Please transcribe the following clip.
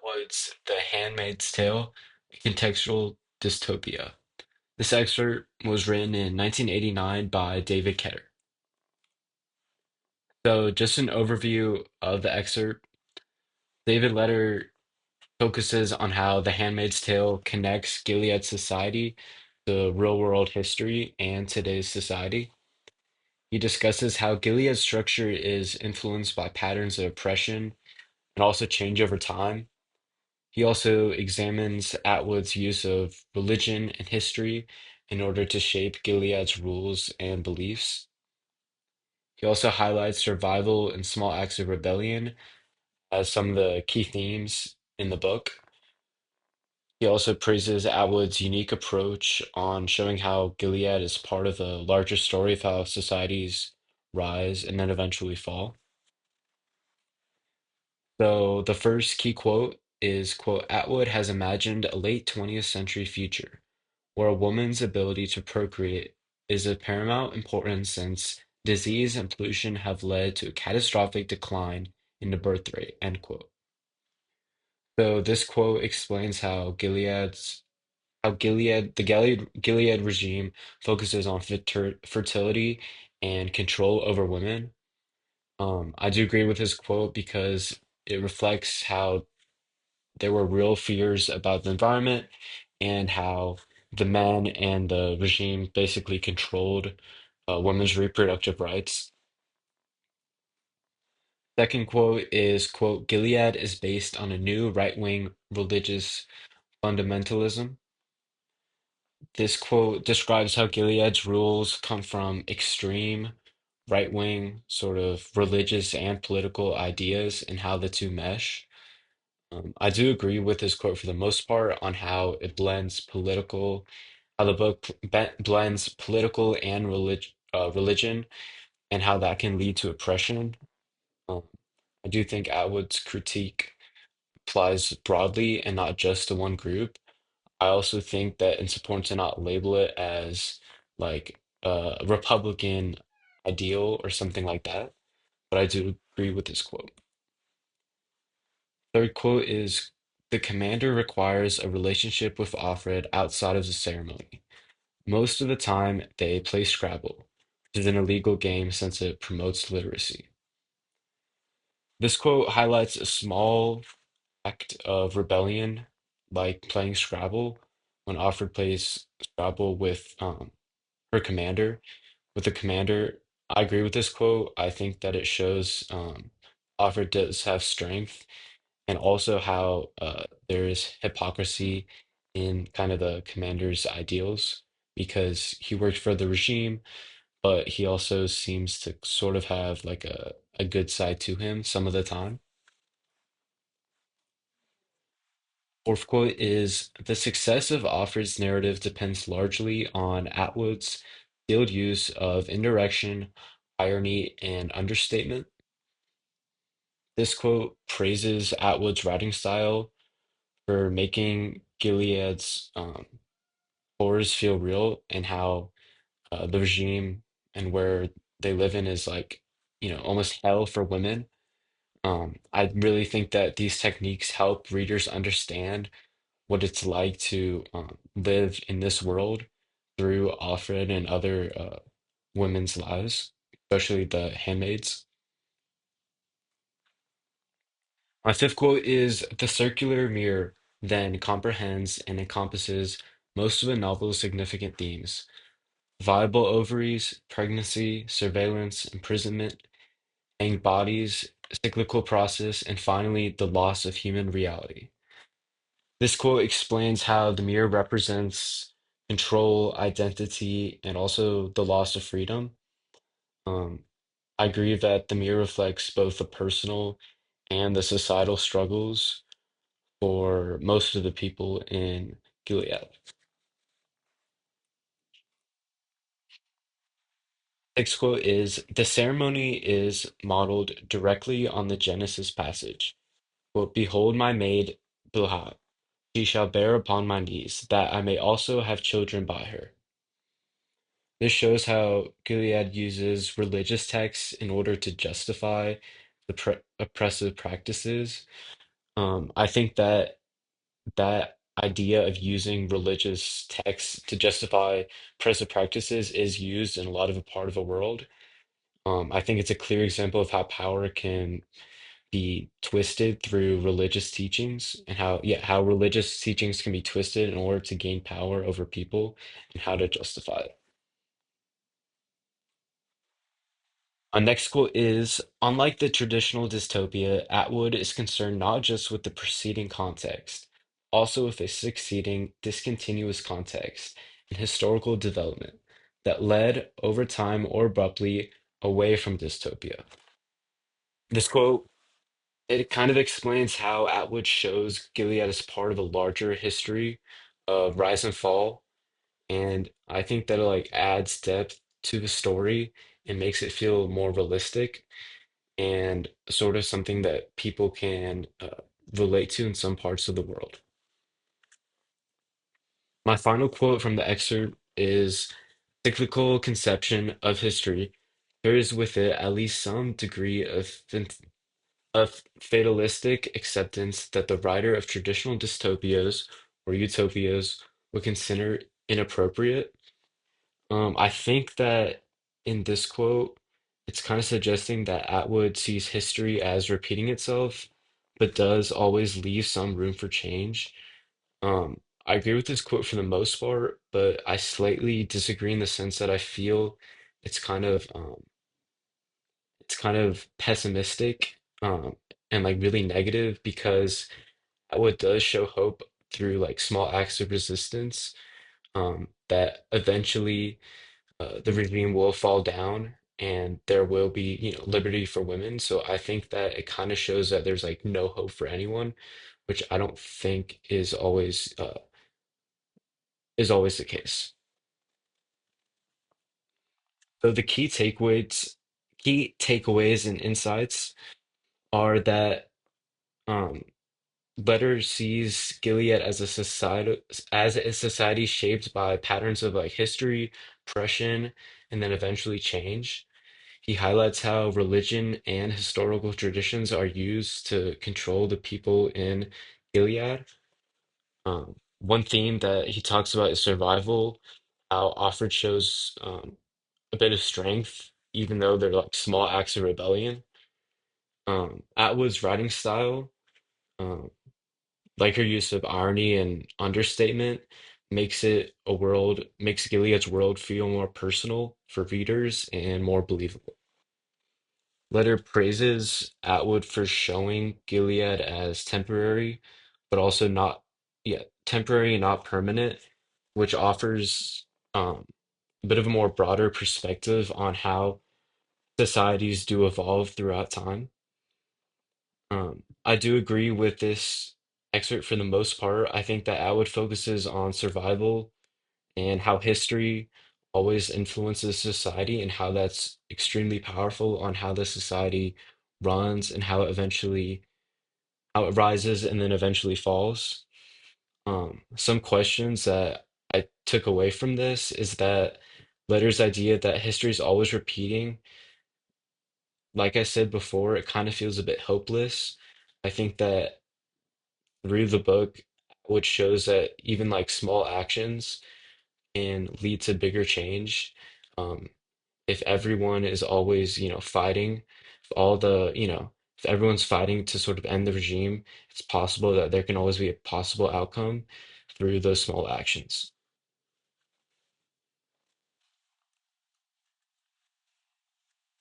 Atwood's The Handmaid's Tale, a contextual dystopia. This excerpt was written in 1989 by David Ketter. So, just an overview of the excerpt. David Letter focuses on how The Handmaid's Tale connects Gilead society to real-world history and today's society. He discusses how Gilead's structure is influenced by patterns of oppression and also change over time. He also examines Atwood's use of religion and history in order to shape Gilead's rules and beliefs. He also highlights survival and small acts of rebellion as some of the key themes in the book. He also praises Atwood's unique approach on showing how Gilead is part of a larger story of how societies rise and then eventually fall. So the first key quote is, quote, Atwood has imagined a late 20th century future where a woman's ability to procreate is of paramount importance since disease and pollution have led to a catastrophic decline in the birth rate, end quote. So this quote explains how Gilead regime focuses on fertility and control over women. I do agree with his quote because it reflects how there were real fears about the environment and how the men and the regime basically controlled women's reproductive rights. Second quote is, quote, Gilead is based on a new right-wing religious fundamentalism. This quote describes how Gilead's rules come from extreme right-wing sort of religious and political ideas and how the two mesh. I do agree with this quote for the most part on how the book blends political and religion, and how that can lead to oppression. Um, I do think Atwood's critique applies broadly and not just to one group. I also think that it's important to not label it as like a Republican ideal or something like that, but I do agree with this quote. Third quote is the commander requires a relationship with Offred outside of the ceremony. Most of the time, they play Scrabble, which is an illegal game since it promotes literacy. This quote highlights a small act of rebellion, like playing Scrabble, when Offred plays Scrabble with her commander. With the commander, I agree with this quote. I think that it shows Offred does have strength and also how there is hypocrisy in kind of the commander's ideals because he works for the regime, but he also seems to sort of have like a good side to him some of the time. Fourth quote is the success of Offred's narrative depends largely on Atwood's skilled use of indirection, irony, and understatement. This quote praises Atwood's writing style for making Gilead's horrors feel real and how the regime and where they live in is like, almost hell for women. I really think that these techniques help readers understand what it's like to live in this world through Offred and other women's lives, especially the handmaids. My fifth quote is the circular mirror then comprehends and encompasses most of the novel's significant themes. Viable ovaries, pregnancy, surveillance, imprisonment, hanged bodies, cyclical process, and finally the loss of human reality. This quote explains how the mirror represents control, identity, and also the loss of freedom. Um, I agree that the mirror reflects both the personal and the societal struggles for most of the people in Gilead. Next quote is the ceremony is modeled directly on the Genesis passage. Quote, Behold my maid Bilhah, she shall bear upon my knees, that I may also have children by her. This shows how Gilead uses religious texts in order to justify the oppressive practices. I think that that idea of using religious texts to justify oppressive practices is used in a lot of a part of the world. I think it's a clear example of how power can be twisted through religious teachings and how religious teachings can be twisted in order to gain power over people and how to justify it. Our next quote is, unlike the traditional dystopia, Atwood is concerned not just with the preceding context, also with a succeeding, discontinuous context and historical development that led, over time or abruptly, away from dystopia. This quote, it kind of explains how Atwood shows Gilead as part of a larger history of rise and fall, and I think that it like adds depth to the story and makes it feel more realistic and sort of something that people can relate to in some parts of the world. My final quote from the excerpt is, cyclical conception of history carries with it at least some degree of fatalistic acceptance that the writer of traditional dystopias or utopias would consider inappropriate. I think that in this quote, it's kind of suggesting that Atwood sees history as repeating itself, but does always leave some room for change. I agree with this quote for the most part, but I slightly disagree in the sense that I feel it's kind of it's kind of pessimistic and like really negative because Atwood does show hope through like small acts of resistance that eventually the regime will fall down and there will be, liberty for women. So I think that it kind of shows that there's like no hope for anyone, which I don't think is always the case. So the key takeaways and insights are that um, Letter sees Gilead as a society shaped by patterns of like history, oppression, and then eventually change. He highlights how religion and historical traditions are used to control the people in Gilead. One theme that he talks about is survival, how Offred shows a bit of strength, even though they're like small acts of rebellion. Atwood's writing style, um, like her use of irony and understatement, makes Gilead's world feel more personal for readers and more believable. Letter praises Atwood for showing Gilead as temporary, but also not, yeah, temporary and not permanent, which offers a bit of a more broader perspective on how societies do evolve throughout time. I do agree with this excerpt for the most part. I think that Atwood focuses on survival and how history always influences society and how that's extremely powerful on how the society runs and how it rises and then eventually falls. Some questions that I took away from this is that Letter's idea that history is always repeating, like I said before, it kind of feels a bit hopeless. I think that through the book, which shows that even like small actions can lead to bigger change. Um, if everyone is always, fighting, if all the, if everyone's fighting to sort of end the regime, it's possible that there can always be a possible outcome through those small actions.